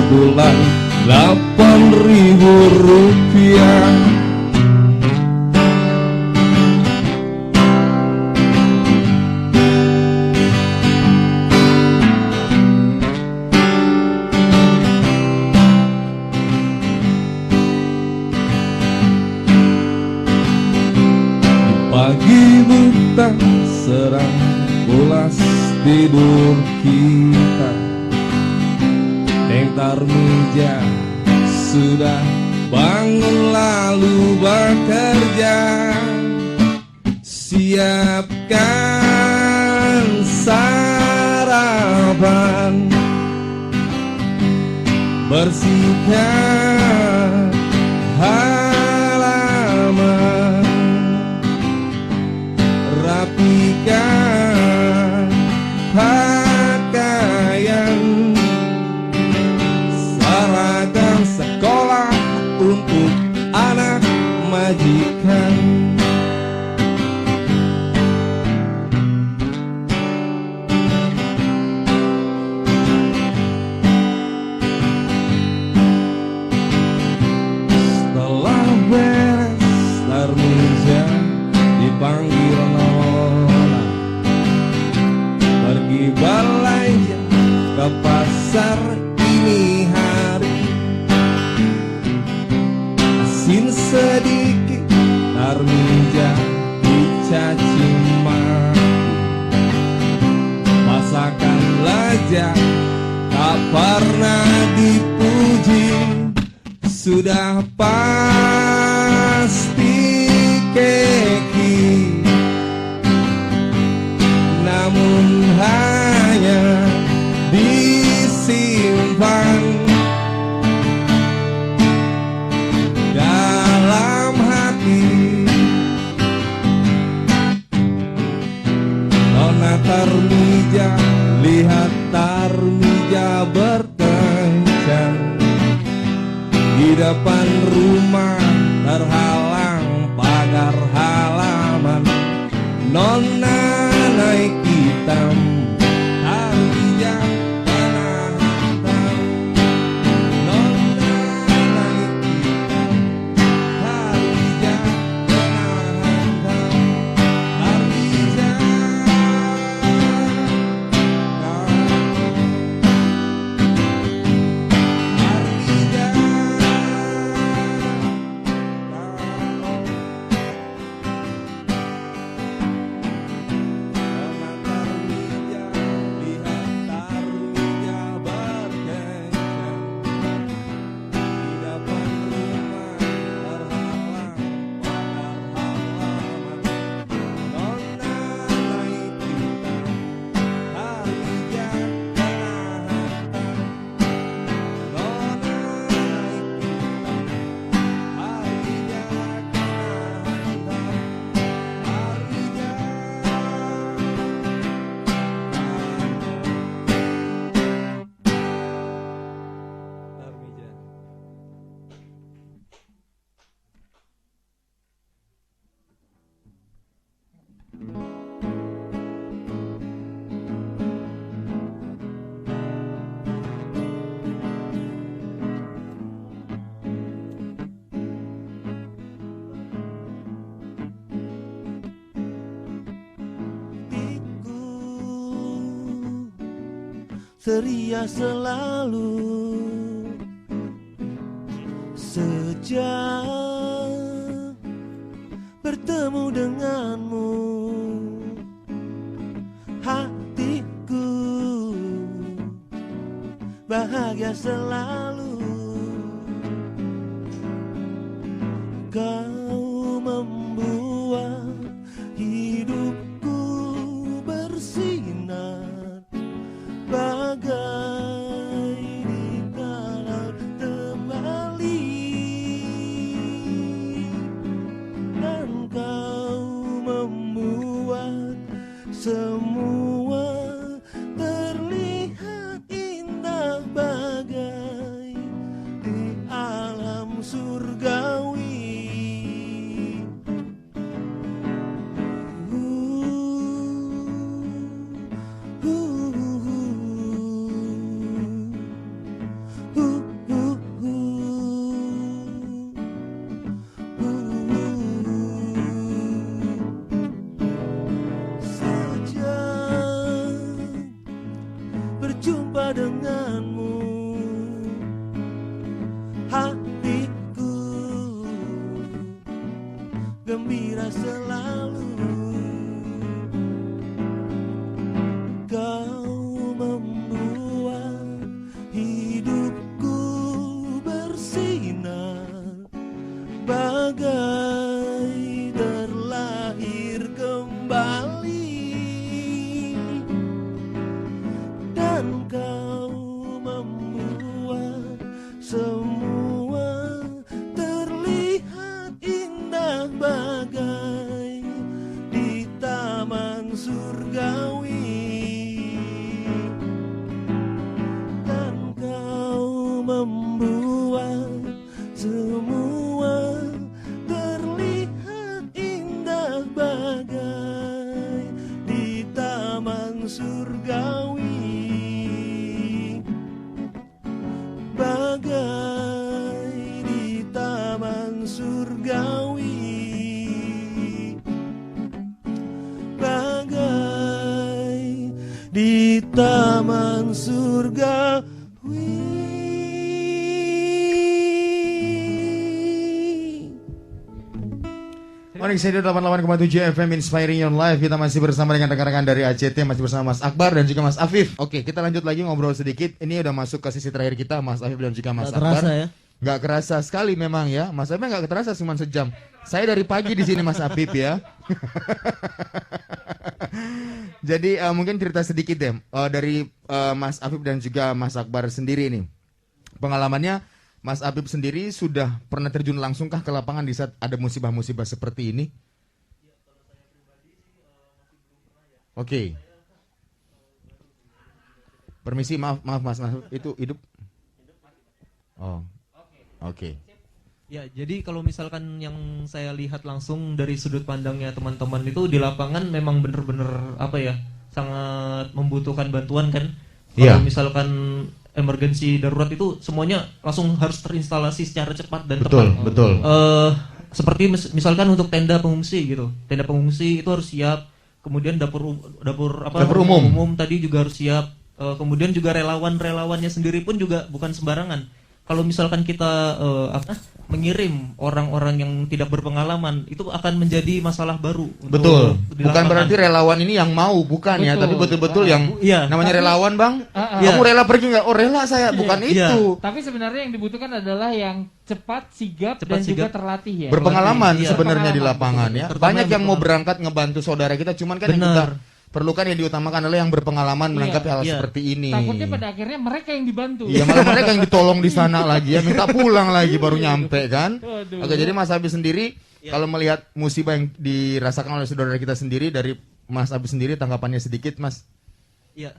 sebulan 8.000 rupiah. Pagi buta serang pulas tidur kita, Neng Tarmija sudah bangun lalu bekerja. Siapkan sarapan, bersihkan halaman, rapikan pakaian, seragam sekolah untuk anak majikan. Setelah beres Tarmija dipanggil Nola, pergi belanja ke pasar ini hari. Asin sedikit Tarmija dicaci maki, masakan lezat tak pernah dipuji. Sudah pasti keki, namun hanya disimpan dalam hati. Nona Tarmija, lihat Tarmija berkencan di depan rumah, terhalang pagar halaman. Nona naik hitam, Tarmija kena hantam. Nona naik hitam, Tarmija kena hantam. Tarmija ceria selalu sejak bertemu denganmu. Hatiku bahagia selalu. Kau membuat hidupku bersinar bagai di kala kembali, dan kau membuat semua terlihat indah bagai di alam surgawi. berjumpa denganmu. Hatiku gembira selalu. Kau membuat hidupku bersinar, bagai terlahir kembali. Dan kau membuat semua terlihat indah, bagai di taman surgawi. Dan kau membuat semua terlihat indah, bagai di taman surgawi. Bagai di taman surgawi. Bagai di taman surgawi. Onyx Radio 88,7 FM Inspiring Your Life. Kita masih bersama dengan rekan-rekan dari ACT, masih bersama Mas Akbar dan juga Mas Afif. Oke, kita lanjut lagi ngobrol sedikit. Ini udah masuk ke sisi terakhir kita, Mas Afif dan juga Mas Akbar. Terasa ya? Nggak kerasa sekali memang ya. Mas Afif nggak terasa cuma sejam. Saya dari pagi di sini Mas Afif ya. Jadi mungkin cerita sedikit deh dari Mas Afif dan juga Mas Akbar sendiri nih. Pengalamannya Mas Afif sendiri sudah pernah terjun langsungkah ke lapangan di saat ada musibah-musibah seperti ini? Oke. Permisi, maaf Mas Afif, itu hidup? Oh, oke. Ya, jadi kalau misalkan yang saya lihat langsung dari sudut pandangnya teman-teman itu di lapangan memang benar-benar apa ya, sangat membutuhkan bantuan kan. Iya. Kalau misalkan emergensi darurat itu semuanya langsung harus terinstalasi secara cepat dan Betul, tepat. betul. Seperti misalkan untuk tenda pengungsi gitu, tenda pengungsi itu harus siap. Kemudian dapur umum tadi juga harus siap. Kemudian juga relawannya sendiri pun juga bukan sembarangan. Kalau misalkan kita mengirim orang-orang yang tidak berpengalaman, itu akan menjadi masalah baru. Betul. Bukan berarti relawan ini yang mau, bukan ya, tapi betul-betul yang namanya relawan, Bang. Kamu rela pergi nggak? Oh, rela saya, bukan itu. Tapi sebenarnya yang dibutuhkan adalah yang cepat, sigap, dan juga terlatih ya. Berpengalaman sebenarnya di lapangan ya. Banyak yang mau berangkat ngebantu saudara kita, cuman kan yang kita perlukan yang diutamakan adalah yang berpengalaman menanggapi hal seperti ini. Takutnya pada akhirnya mereka yang dibantu. Iya, malah mereka yang ditolong di sana lagi ya, minta pulang lagi baru nyampe kan. Oke, jadi Mas Abi sendiri kalau melihat musibah yang dirasakan oleh saudara kita sendiri, dari Mas Abi sendiri tanggapannya sedikit, Mas. Iya,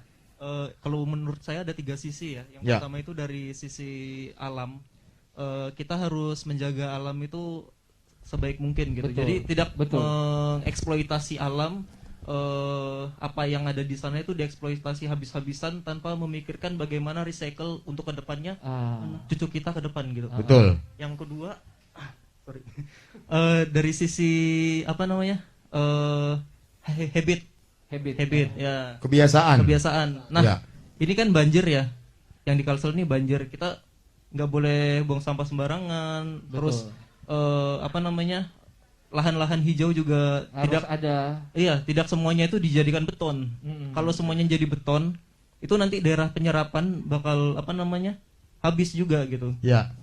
kalau menurut saya ada 3 sisi ya. Yang pertama itu dari sisi alam. Kita harus menjaga alam itu sebaik mungkin gitu. Jadi tidak mengeksploitasi alam. Apa yang ada di sana itu dieksploitasi habis-habisan tanpa memikirkan bagaimana recycle untuk kedepannya cucu kita ke depan gitu. Betul. Yang kedua, dari sisi apa namanya habit ya, kebiasaan. Nah, ini kan banjir ya, yang di Kalsel ini banjir, kita nggak boleh buang sampah sembarangan. Terus apa namanya, lahan-lahan hijau juga harus tidak semuanya itu dijadikan beton. Kalau semuanya jadi beton, itu nanti daerah penyerapan bakal apa namanya habis juga gitu. Ya.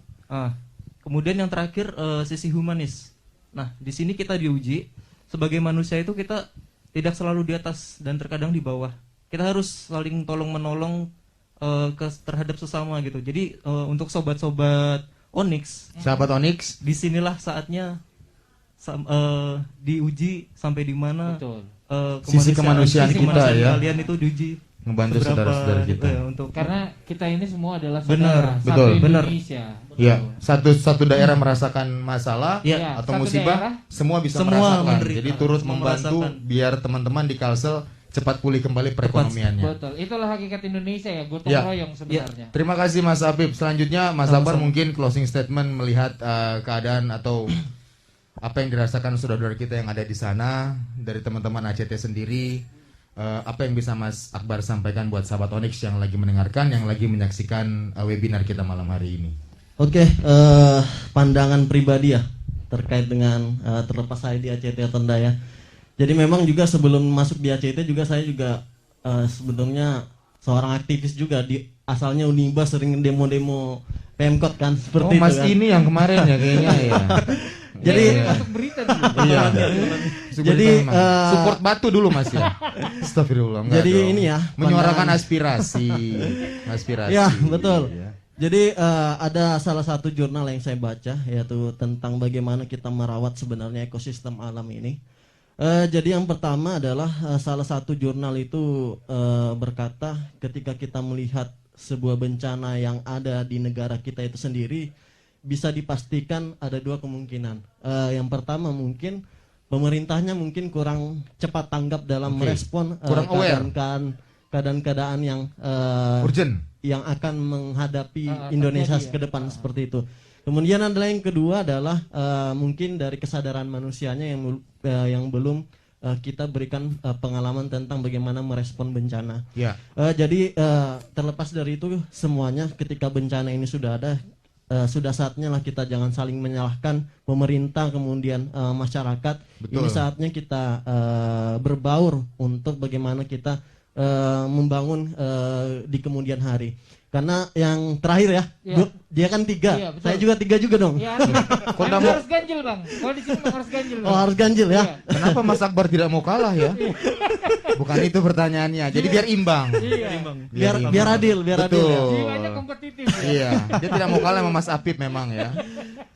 Kemudian yang terakhir sisi humanis. Nah, di sini kita diuji sebagai manusia itu kita tidak selalu di atas dan terkadang di bawah. Kita harus saling tolong menolong terhadap sesama gitu. Jadi untuk sobat-sobat Onyx, sahabat Onyx, disinilah saatnya diuji sampai di mana sisi kemanusiaan kita ya. Kalian itu diuji ngebantu saudara-saudara kita. Karena kita ini semua adalah saudara. Betul. Indonesia. Iya, satu daerah merasakan masalah atau musibah, daerah, semua bisa merasakan. Jadi turut membantu biar teman-teman di Kalsel cepat pulih kembali perekonomiannya. Betul. Itulah hakikat Indonesia ya, gotong royong sebenarnya. Terima kasih Mas Afif. Selanjutnya Mas Akbar mungkin closing statement melihat keadaan atau apa yang dirasakan saudara-saudara kita yang ada di sana, dari teman-teman ACT sendiri. apa yang bisa Mas Akbar sampaikan buat sahabat Onyx yang lagi mendengarkan, yang lagi menyaksikan webinar kita malam hari ini? Oke, pandangan pribadi ya terkait dengan terlepas saya di ACT Tenda ya. Jadi memang juga sebelum masuk di ACT juga saya juga sebenarnya seorang aktivis juga, di asalnya Unimba, sering demo-demo Pemkot kan seperti itu Mas kan. ini yang kemarin ya kayaknya ya. Jadi masuk berita dulu. Iya. Jadi support Batu dulu Mas ya. Astagfirullah. Jadi dong. Ini ya menyuarakan aspirasi. Ya, betul. Ya. Jadi ada salah satu jurnal yang saya baca, yaitu tentang bagaimana kita merawat sebenarnya ekosistem alam ini. Jadi yang pertama adalah salah satu jurnal itu berkata ketika kita melihat sebuah bencana yang ada di negara kita itu sendiri, bisa dipastikan ada dua kemungkinan. Yang pertama mungkin pemerintahnya mungkin kurang cepat tanggap dalam merespon keadaan-keadaan yang urgent, yang akan menghadapi Indonesia ke depan seperti itu. Kemudian adalah yang kedua adalah mungkin dari kesadaran manusianya yang belum kita berikan pengalaman tentang bagaimana merespon bencana. Ya. Jadi terlepas dari itu semuanya, ketika bencana ini sudah ada, sudah saatnya lah kita jangan saling menyalahkan pemerintah kemudian masyarakat. Betul. Ini saatnya kita berbaur untuk bagaimana kita membangun di kemudian hari. Karena yang terakhir ya, dia kan 3, saya juga 3 juga dong. Ya, harus ganjil bang, kalau di sini harus ganjil. Oh harus ganjil ya. Kenapa Mas Akbar tidak mau kalah ya? Bukan itu pertanyaannya. Jadi biar imbang. Biar adil, biar adil. Jiwanya kompetitif. Iya, dia tidak mau kalah sama Mas Apip memang ya.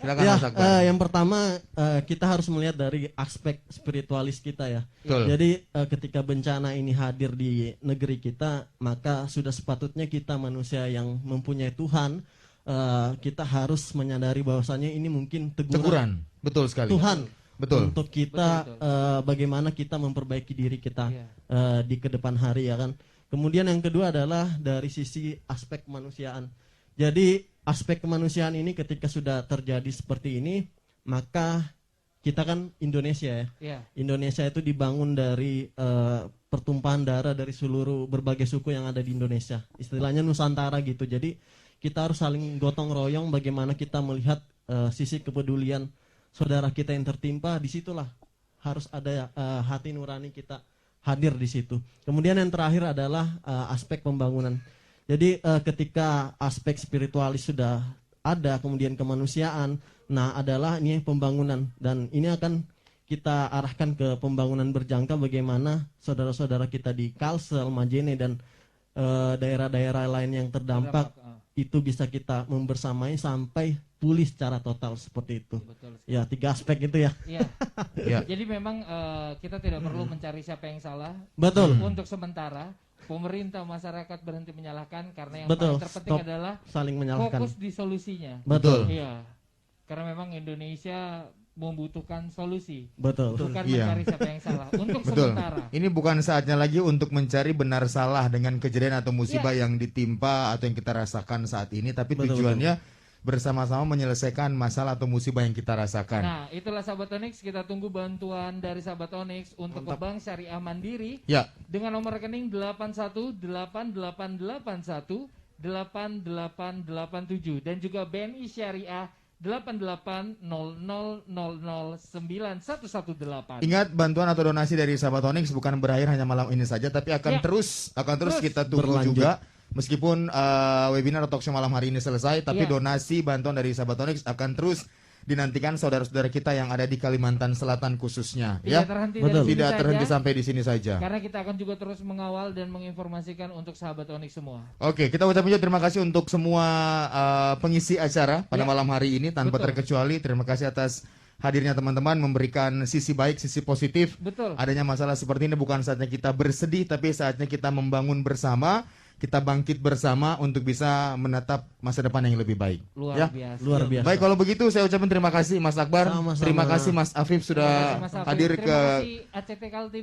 Silakan Mas Akbar. Yang pertama kita harus melihat dari aspek spiritualis kita ya. Betul. Jadi ketika bencana ini hadir di negeri kita, maka sudah sepatutnya kita manusia yang mempunyai Tuhan, kita harus menyadari bahwasanya ini mungkin teguran. Betul sekali. Tuhan. Betul. Untuk kita bagaimana kita memperbaiki diri kita di kedepan hari ya kan. Kemudian yang kedua adalah dari sisi aspek kemanusiaan. Jadi aspek kemanusiaan ini ketika sudah terjadi seperti ini, maka kita kan Indonesia ya. Indonesia itu dibangun dari pertumpahan darah dari seluruh berbagai suku yang ada di Indonesia. Istilahnya Nusantara gitu. Jadi kita harus saling gotong royong bagaimana kita melihat sisi kepedulian saudara kita yang tertimpa. Disitulah harus ada hati nurani kita hadir di situ. Kemudian yang terakhir adalah aspek pembangunan. Jadi ketika aspek spiritualis sudah ada, kemudian kemanusiaan, nah adalah ini pembangunan, dan ini akan kita arahkan ke pembangunan berjangka bagaimana saudara-saudara kita di Kalsel, Majene dan daerah-daerah lain yang terdampak itu bisa kita membersamai sampai pulih secara total seperti itu. Betul. Ya 3 aspek itu ya. Iya. Jadi memang kita tidak perlu mencari siapa yang salah. Betul. Untuk sementara pemerintah, masyarakat berhenti menyalahkan, karena yang paling terpenting adalah saling menyalahkan. Fokus di solusinya. Betul. Iya. Karena memang Indonesia membutuhkan solusi. Betul. Bukan mencari siapa yang salah. Untuk sementara. Ini bukan saatnya lagi untuk mencari benar salah dengan kejadian atau musibah yang ditimpa atau yang kita rasakan saat ini, tapi tujuannya bersama-sama menyelesaikan masalah atau musibah yang kita rasakan. Nah, itulah sahabat Onyx, kita tunggu bantuan dari sahabat Onyx untuk ke Bank Syariah Mandiri dengan nomor rekening 8188818887 dan juga BNI Syariah 8800009118. Ingat, bantuan atau donasi dari sahabat Onyx bukan berakhir hanya malam ini saja, tapi akan terus kita tunggu juga. Meskipun webinar atau talkshow malam hari ini selesai, tapi donasi bantuan dari sahabat Onyx akan terus dinantikan saudara-saudara kita yang ada di Kalimantan Selatan khususnya. Tidak terhenti sampai di sini saja. Karena kita akan juga terus mengawal dan menginformasikan untuk sahabat Onyx semua. Oke, kita ucapkan juga terima kasih untuk semua pengisi acara pada malam hari ini tanpa terkecuali. Terima kasih atas hadirnya teman-teman, memberikan sisi baik, sisi positif. Betul. Adanya masalah seperti ini bukan saatnya kita bersedih, tapi saatnya kita membangun bersama. kita bangkit bersama untuk bisa menatap masa depan yang lebih baik. Luar ya? biasa. Luar biasa. Baik, kalau begitu saya ucapkan terima kasih Mas Akbar. Sama-sama. Terima kasih Mas Afif sudah hadir ke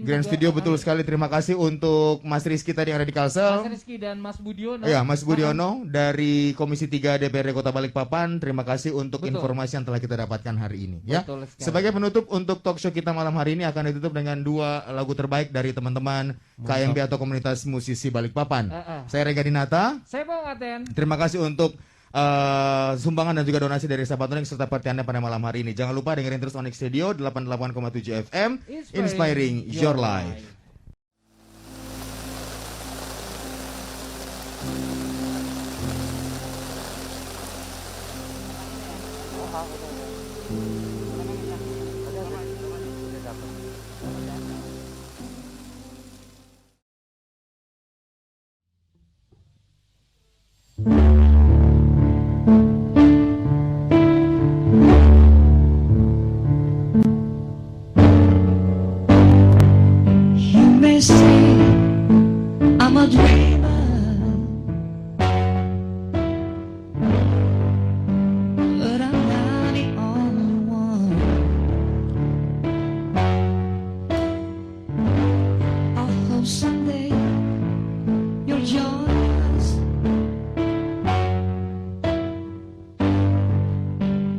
Grand Studio. Betul sekali. Terima kasih untuk Mas Rizky tadi yang ada di Kalsel. Mas Rizky dan Mas Budiono. Ya, Mas Budiono dari Komisi 3 DPRD Kota Balikpapan. Terima kasih untuk informasi yang telah kita dapatkan hari ini. Ya. Sebagai penutup untuk talk show kita malam hari ini akan ditutup dengan 2 lagu terbaik dari teman-teman KMB atau Komunitas Musisi Balikpapan. Saya Rega Dinata. Saya Bang Aten. Terima kasih untuk sumbangan dan juga donasi dari sahabat Onyx serta perhatiannya pada malam hari ini. Jangan lupa dengerin terus Onyx Radio 88,7 FM Inspiring Your Life. You may say I'm a dreamer, but I'm not the only one. I hope someday you'll join us,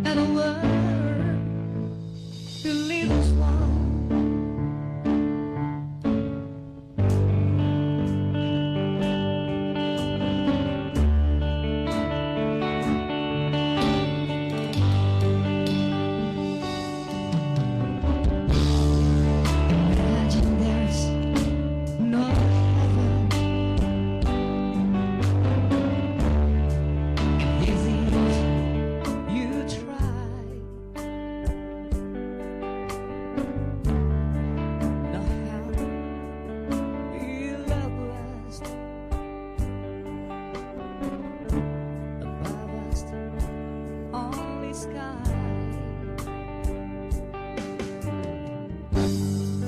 and the world will leave us one. Imagine there's no heaven. Easy if you try. No hell below us, above us only sky.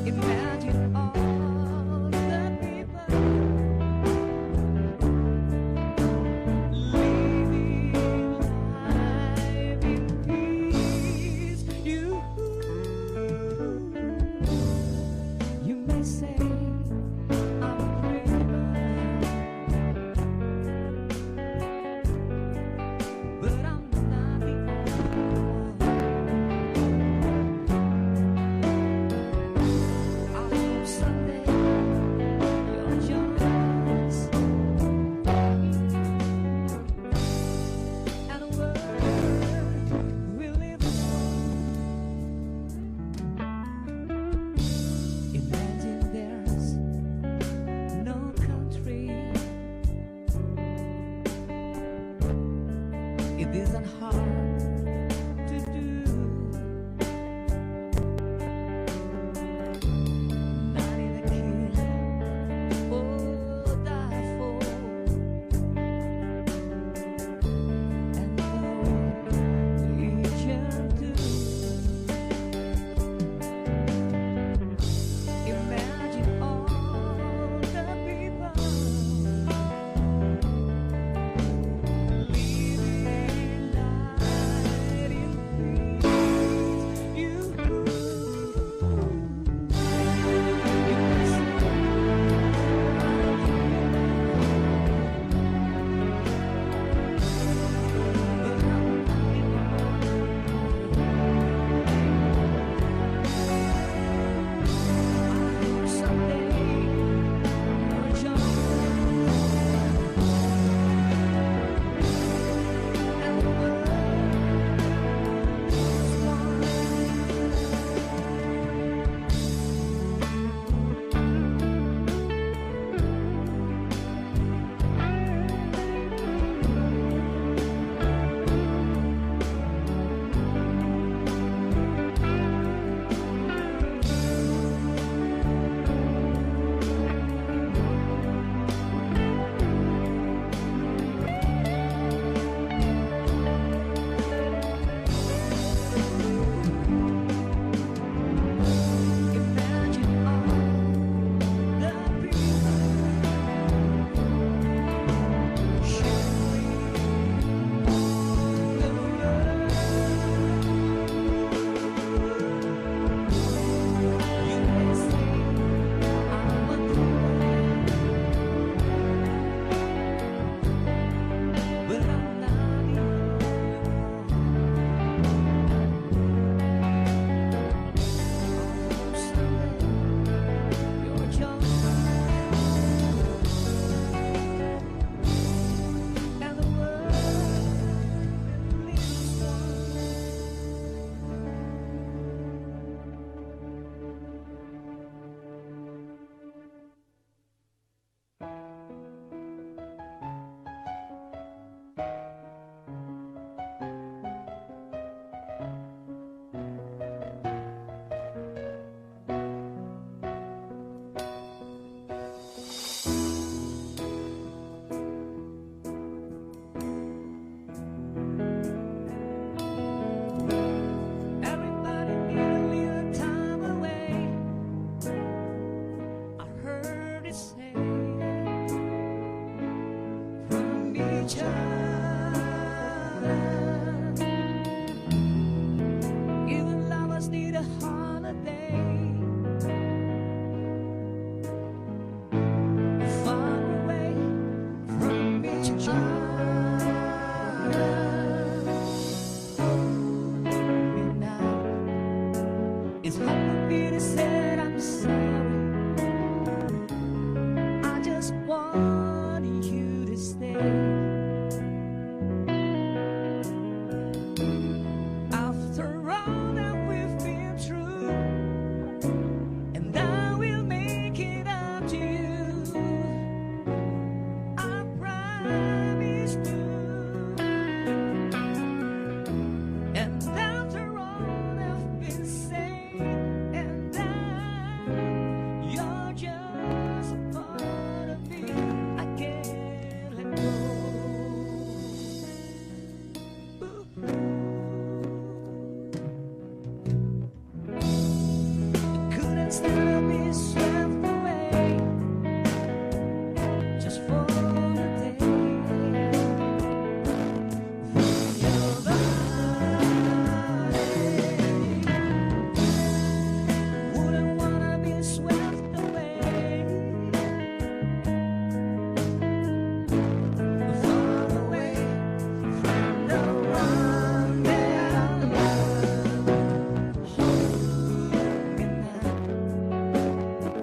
Imagine all the people living life in peace. You may say I'm a dreamer, but I'm not the only one. I hope someday you'll join us, and the world will live on. Imagine there's no country. It isn't hard to do. Not in a kid or die for, and no religion too. Imagine all the people living life Couldn't stand to be swept away just for a day from your body. Wouldn't wanna be swept away far away from the one that I love.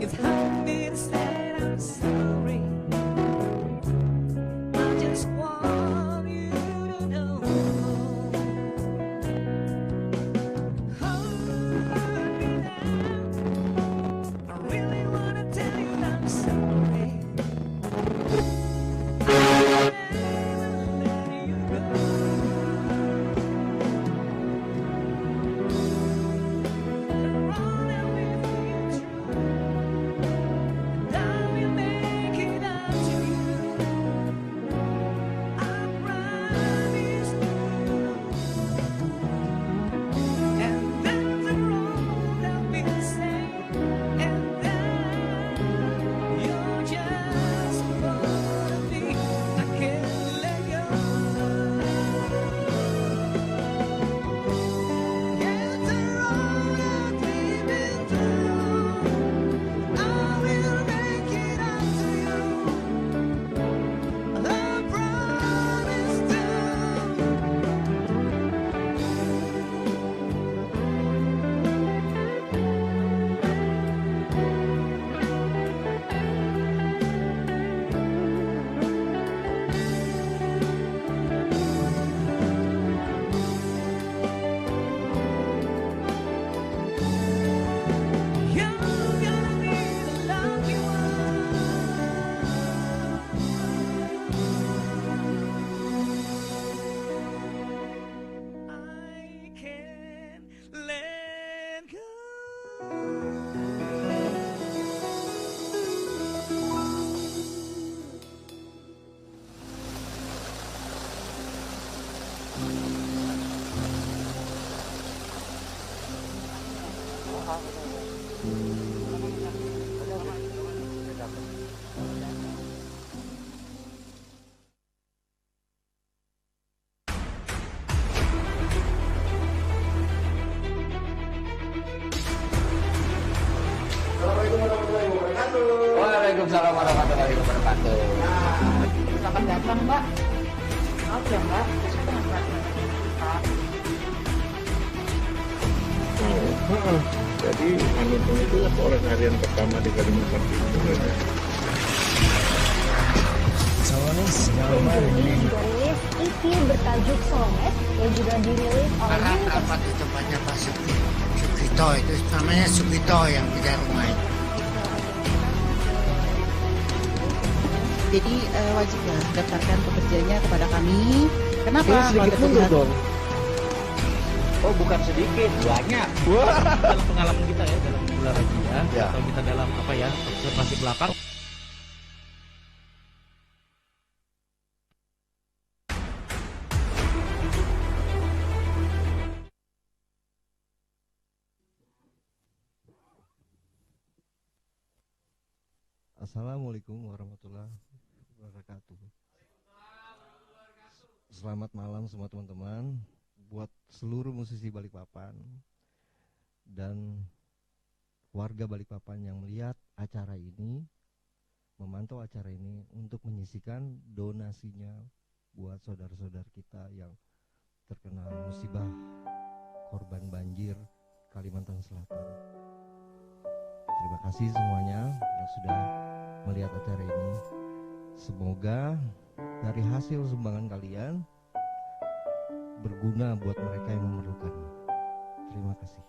If I'm being said I'm sorry, I just want you to know. Hold me now, I really wanna tell you I'm sorry. I will let you go. And running with you true. I will make it up to you. I promise you. And that's the road I've been saying. And then you're just part of me. I can't let go. It's the road that we've been through. I will make it up to you. I promise to. You're gonna be the lucky one. I can't let go. Waalaikumsalam warahmatullahi wabarakatuh. Selamat datang, Mbak. Maaf ya, Mbak. Kita nggak Pak. Jadi Malutung itu orang harian pertama di Kalimantan Timur. Solonis ini juga rilis EP bertajuk Solones yang juga dirilis oleh apa di tempatnya Pak Sugito itu namanya Sugito yang punya rumah itu. Jadi wajib ya daftarkan pekerjaannya kepada kami. Kenapa? Ini sedikit mundur dong. Oh bukan sedikit, banyak. Dalam pengalaman kita ya dalam bulan ya. Atau kita dalam apa ya observasi belakang. Assalamualaikum warahmatullahi wabarakatuh. Selamat malam semua teman-teman. Buat seluruh musisi Balikpapan dan warga Balikpapan yang melihat acara ini, memantau acara ini untuk menyisikan donasinya buat saudara-saudara kita yang terkena musibah korban banjir Kalimantan Selatan. Terima kasih semuanya yang sudah melihat acara ini. Semoga dari hasil sumbangan kalian berguna buat mereka yang memerlukan. Terima kasih.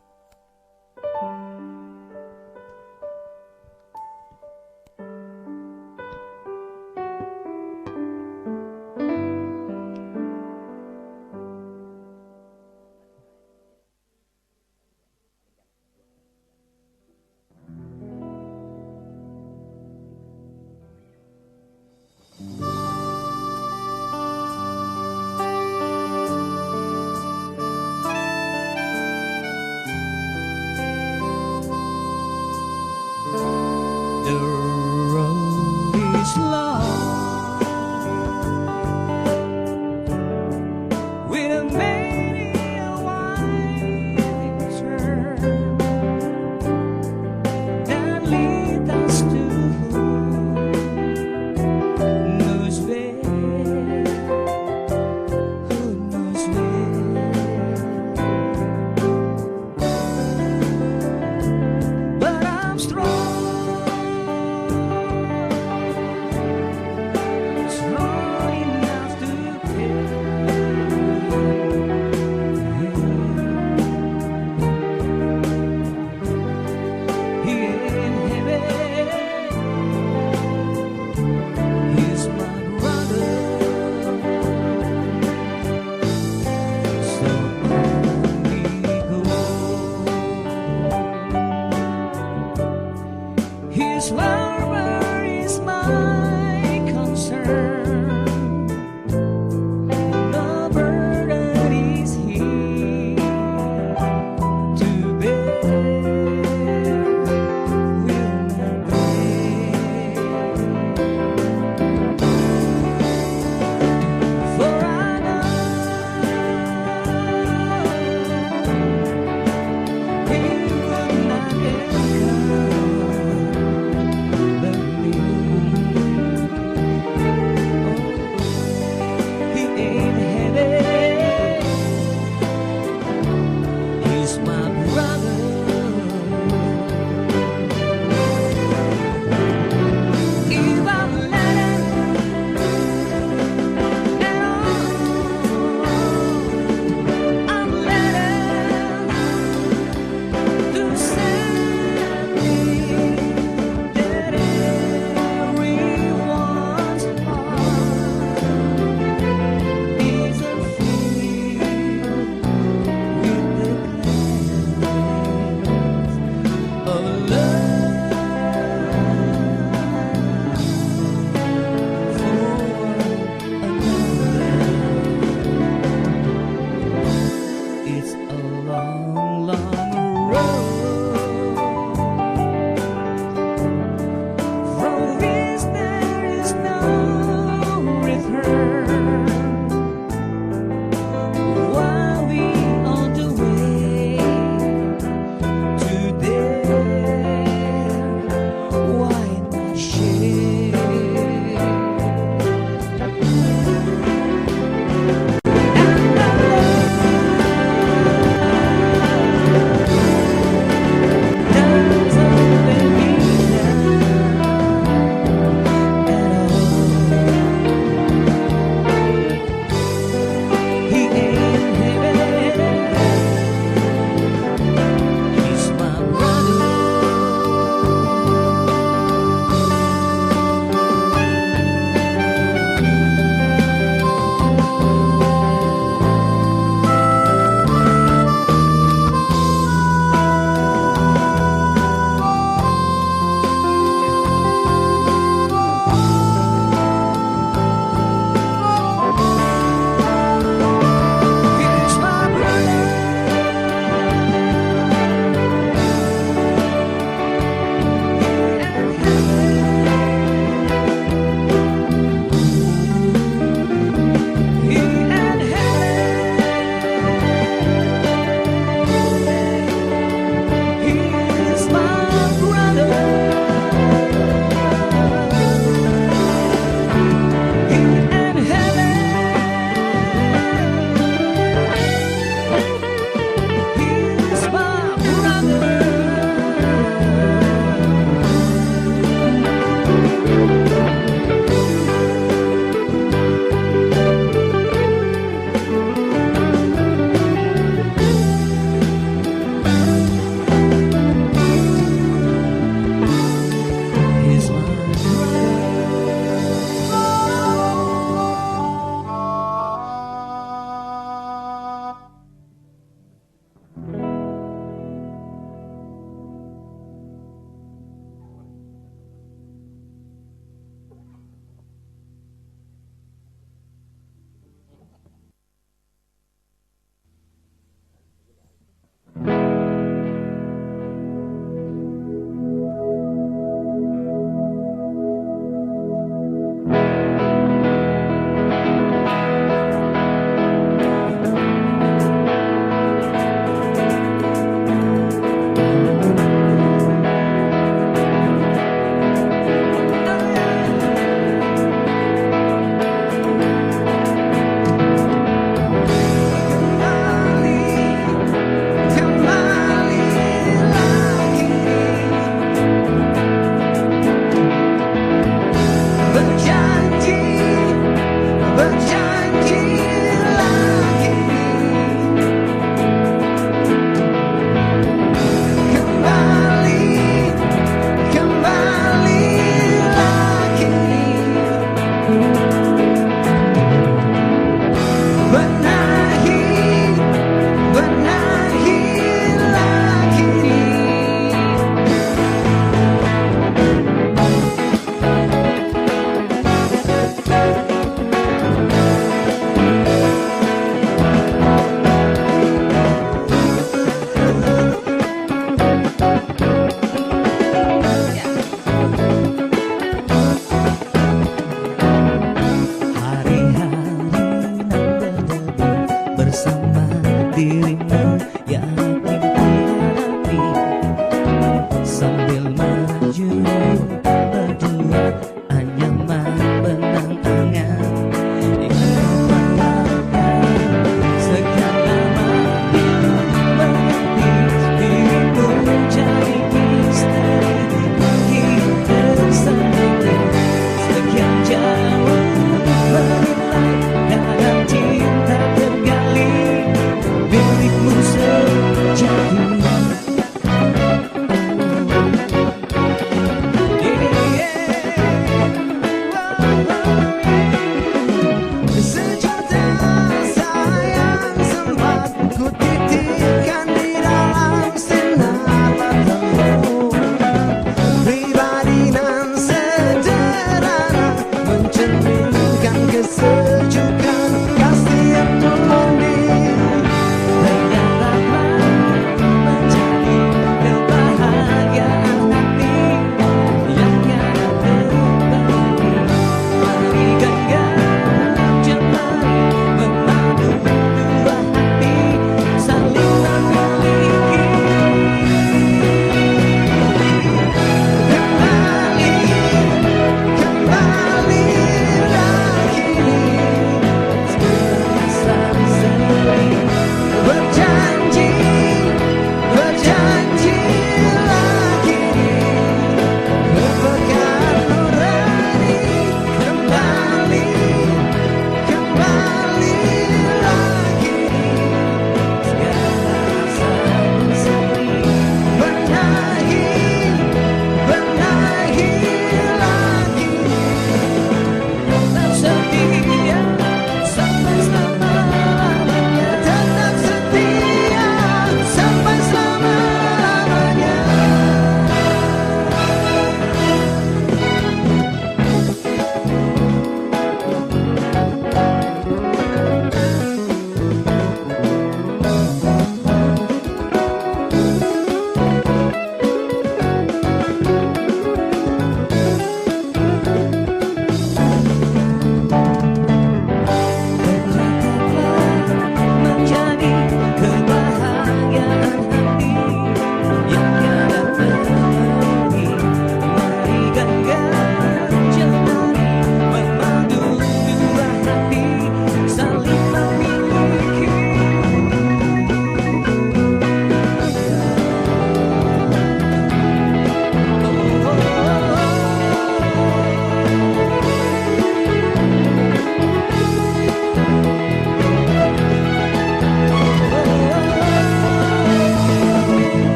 benar.